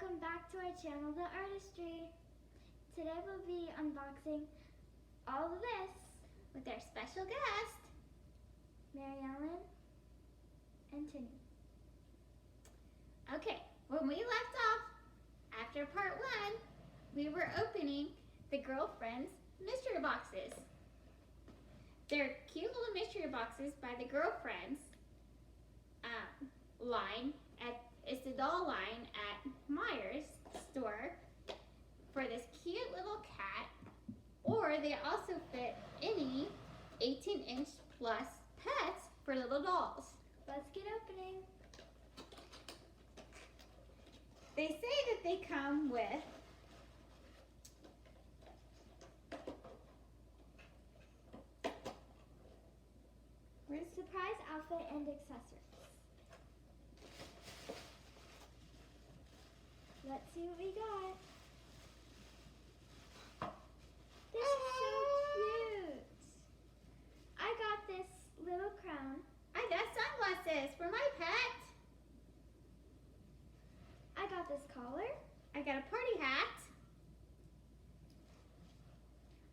welcome back to our channel, The Artistry. Today we'll be unboxing all of this with our special guest, Mary Ellen and Tinny. Okay, when we left off after part 1, we were opening the Girlfriends mystery boxes. They're cute little mystery boxes by the Girlfriends line. It's the doll line at Meijer's store for this cute little cat, or they also fit any 18-inch plus pets for little dolls. Let's get opening. They say that they come with surprise outfit and accessories. Let's see what we got. This is so cute. I got this little crown. I got sunglasses for my pet. I got this collar. I got a party hat.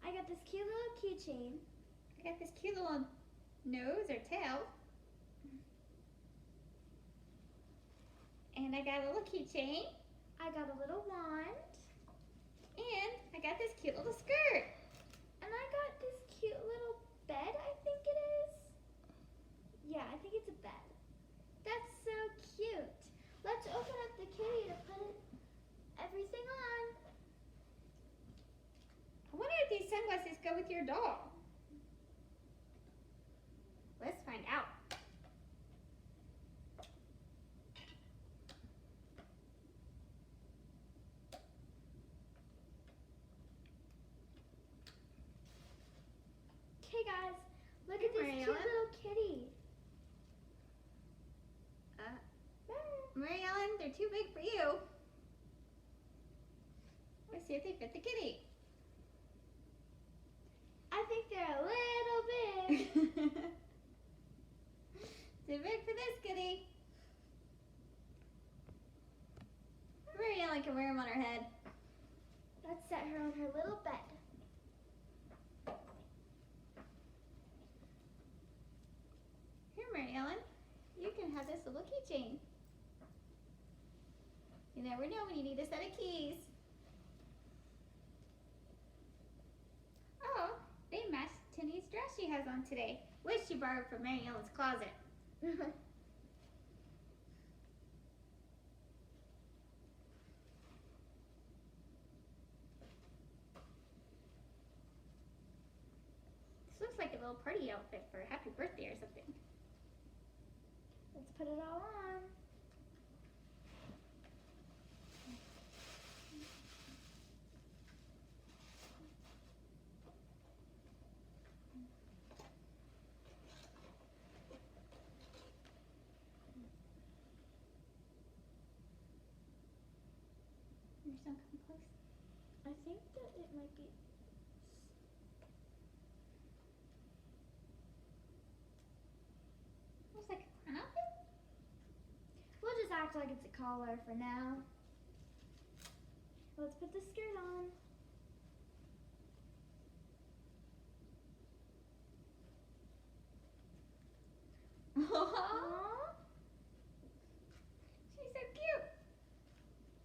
I got this cute little keychain. I got this cute little nose or tail. And I got a little keychain. I got a little wand. And I got this cute little skirt. And I got this cute little bed, I think it is. Yeah, I think it's a bed. That's so cute. Let's open up the kitty to put everything on. I wonder if these sunglasses go with your doll. Let's find out. Okay guys, look at this Mary cute Ellen? little kitty. Mary Ellen, they're too big for you. Let's see if they fit the kitty. I think they're a little big. Too big for this kitty. Mary Ellen can wear them on her head. Let's set her on her little bed. Here, Mary Ellen, you can have this little keychain. You never know when you need a set of keys. Oh, they match Tinny's dress she has on today, which she borrowed from Mary Ellen's closet. This looks like a little party outfit for a happy birthday or something. Let's put it all on. There's some come close. I think that it might be. Looks like a clown outfit. We'll just act like it's a collar for now. Let's put the skirt on. Aww. She's so cute.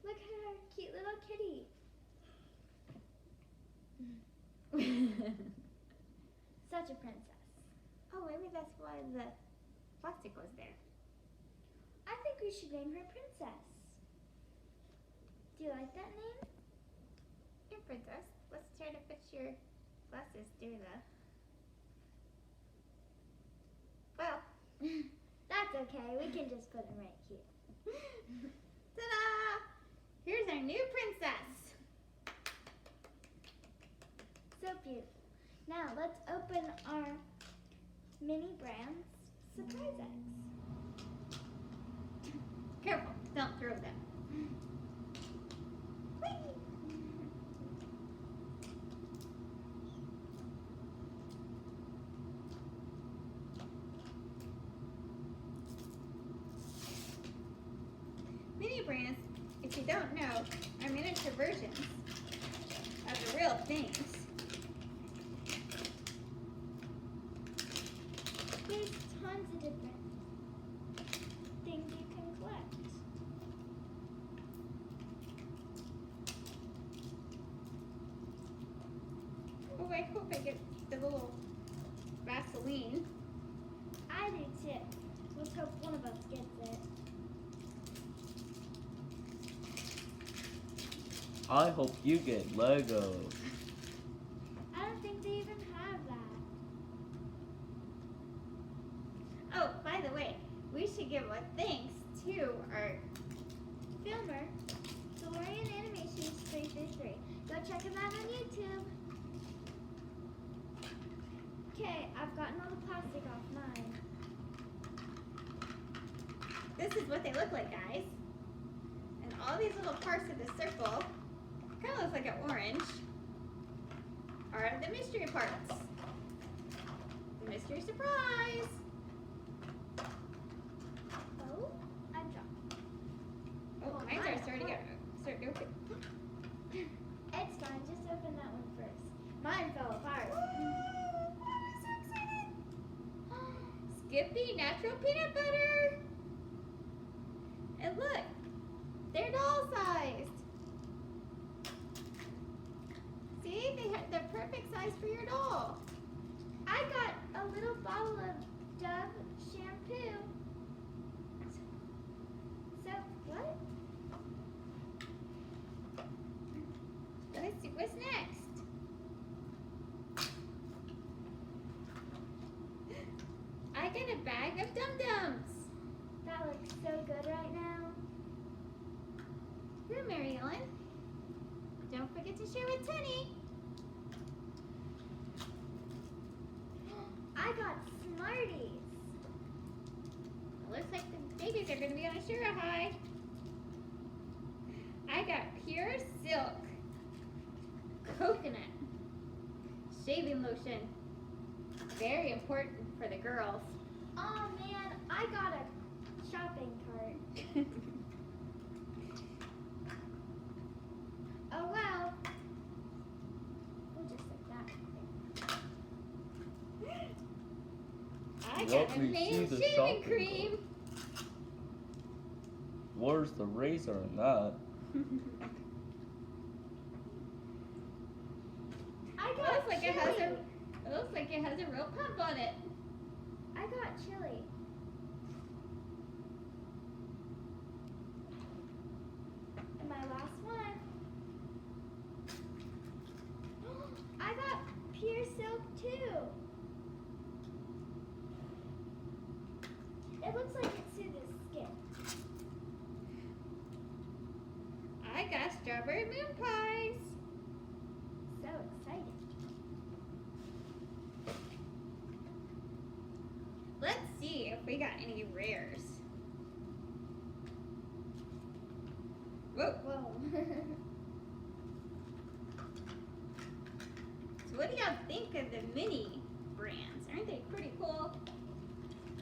Look at her cute little kitty. Such a princess. Oh, maybe that's why the plastic was there. I think we should name her Princess. Do you like that name? Here, princess. Let's try to fit your glasses through the... Well, That's okay. We can just put them right here. ta-da! Here's our new princess. So beautiful. Now let's open our Mini Brands surprise eggs. Careful, don't throw them. Whee! Mini Brands if you don't know, are miniature versions of the real things. There's tons of different things you can collect. Oh, I hope I get the little Vaseline. I do too. Let's hope one of us gets it. I hope you get Legos. I don't think they even have that. Oh, by the way, we should give a thanks to our Filmer, DeLorean Animations 333. Go check him out on YouTube. Okay, I've gotten all the plastic off mine. This is what they look like, guys. And all these little parts of the circle, kind of looks like an orange, are the mystery parts. The mystery surprise. Oh, I dropped. Oh, Oh, mine's mine are starting to open. It's fine, just open that one first. Mine fell apart. I'm so excited. Skippy natural peanut butter. And look, they're doll sized. See, they have the perfect size for your doll. I got a little bottle of Dove shampoo. So, what? Let's see, what's next? I got a bag of Dum-Dums. That looks so good right now. Here, Mary Ellen. Don't forget to share with Tenny. I got Smarties. It looks like the babies are going to be on a sugar high. I got Pure Silk Coconut Shaving Lotion. Very important for the girls. Oh man, I got a shopping cart. Oh well. We'll just like that. I got Let a me main see the shaving shopping cream. Where's the razor in that? I got Looks like chili. it looks like it has a real pump on it. I got chili. And my last one. I got Pure Silk too. It looks like it soothes skin. I got strawberry moon pies. So excited. Let's see if we got any rares. Whoa. Whoa. So what do y'all think of the mini brands? Aren't they pretty cool?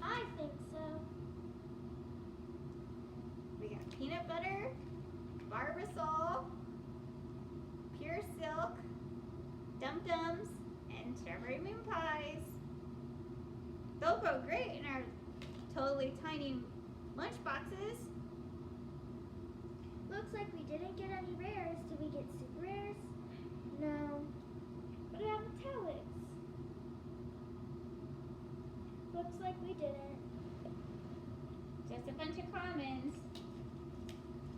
I think so. We got peanut butter, Barbasol, Pure Silk, Dum Dums, and strawberry moon pies. They'll go great in our totally tiny lunch boxes. Looks like we didn't get any rares. Did we get super rares? No. What about metallics? Looks like we didn't. Just a bunch of commons.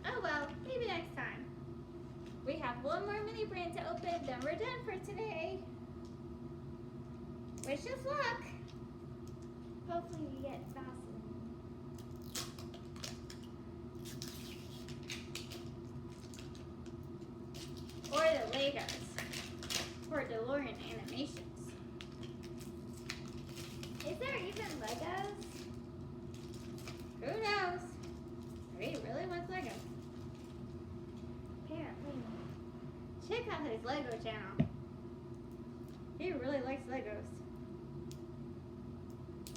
Oh well, maybe next time. We have one more mini brand to open, then we're done for today. Wish us luck. Hopefully we get Vaseline. Or the Legos. For DeLorean Animations. Is there even Legos? Who knows? He really wants Legos. Apparently. Check out his Lego channel. He really likes Legos.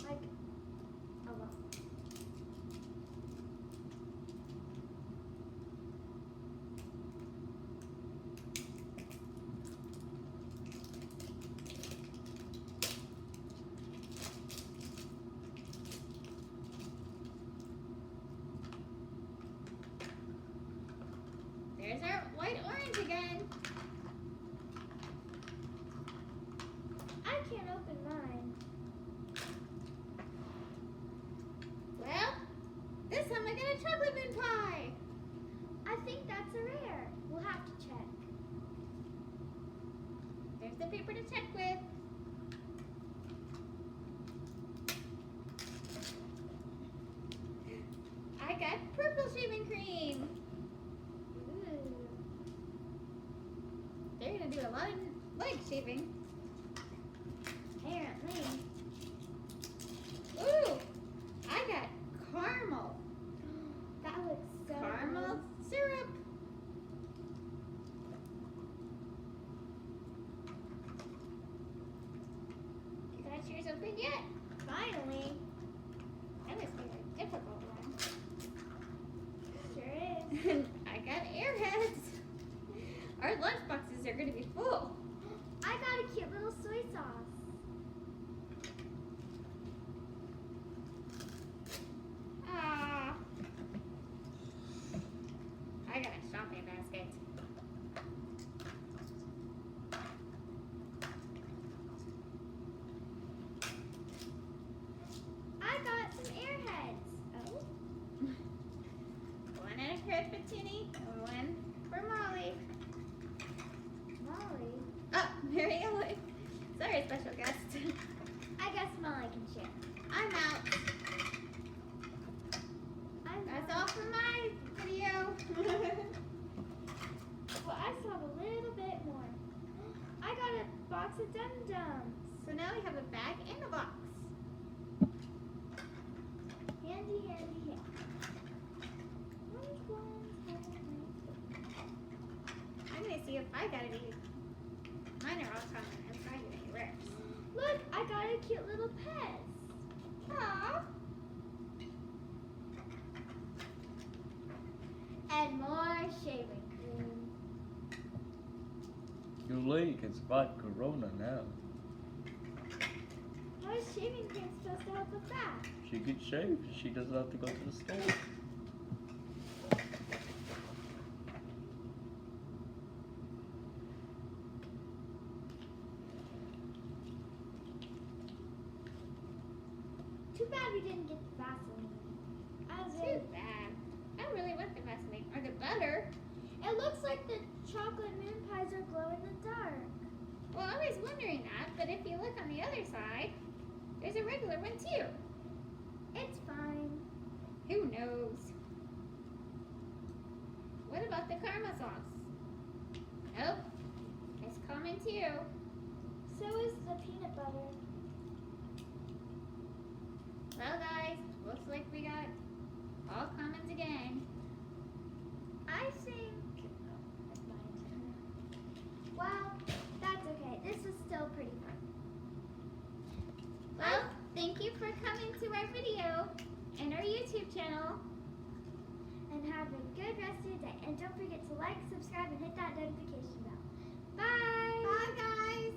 Like a lot. There's our white orange again. I can't open mine. Well, this time I got a chocolate moon pie. I think that's a rare. We'll have to check. There's the paper to check with. I got purple shaving cream. Ooh. They're gonna do a lot of leg shaving. Apparently. Ooh, I got caramel. That looks so Caramel syrup. You got yours open yet? good. Finally. That must be a difficult one. Sure is. I got airheads. Our lunch boxes are gonna be full. I got a cute little soy sauce. Ah. I got a shopping basket. I got some airheads. Oh. One and a crib for Tinny and one for Molly. Molly. Oh, Mary Ellen. Sorry, special guest. I guess Molly can share. I'm out. That's all for my video. Well, I still have a little bit more. I got a box of Dum Dums. So now we have a bag and a box. Handy, handy, handy. Which ones I'm gonna see if I got any. Mine are all common. If I get any rares. Look, I got a cute little Pez. Aww. And more shaving cream. Too late, you can survive Corona now. How is shaving cream supposed to help with that? She gets shaved. She doesn't have to go to the store. Too bad we didn't get the Vaseline. I was Too really, bad. I really want the Vaseline or the butter. it looks like the chocolate moon pies are glow in the dark. Well, I was wondering that, but if you look on the other side, there's a regular one too. It's fine. Who knows? What about the caramel sauce? Nope. It's common too. So is the peanut butter. Well, guys, looks like we got all commons again. I think. Oh, that's mine. Well, that's okay. This was still pretty fun. Well, thank you for coming to our video and our YouTube channel. And have a good rest of your day. And don't forget to like, subscribe, and hit that notification bell. Bye! Bye, guys.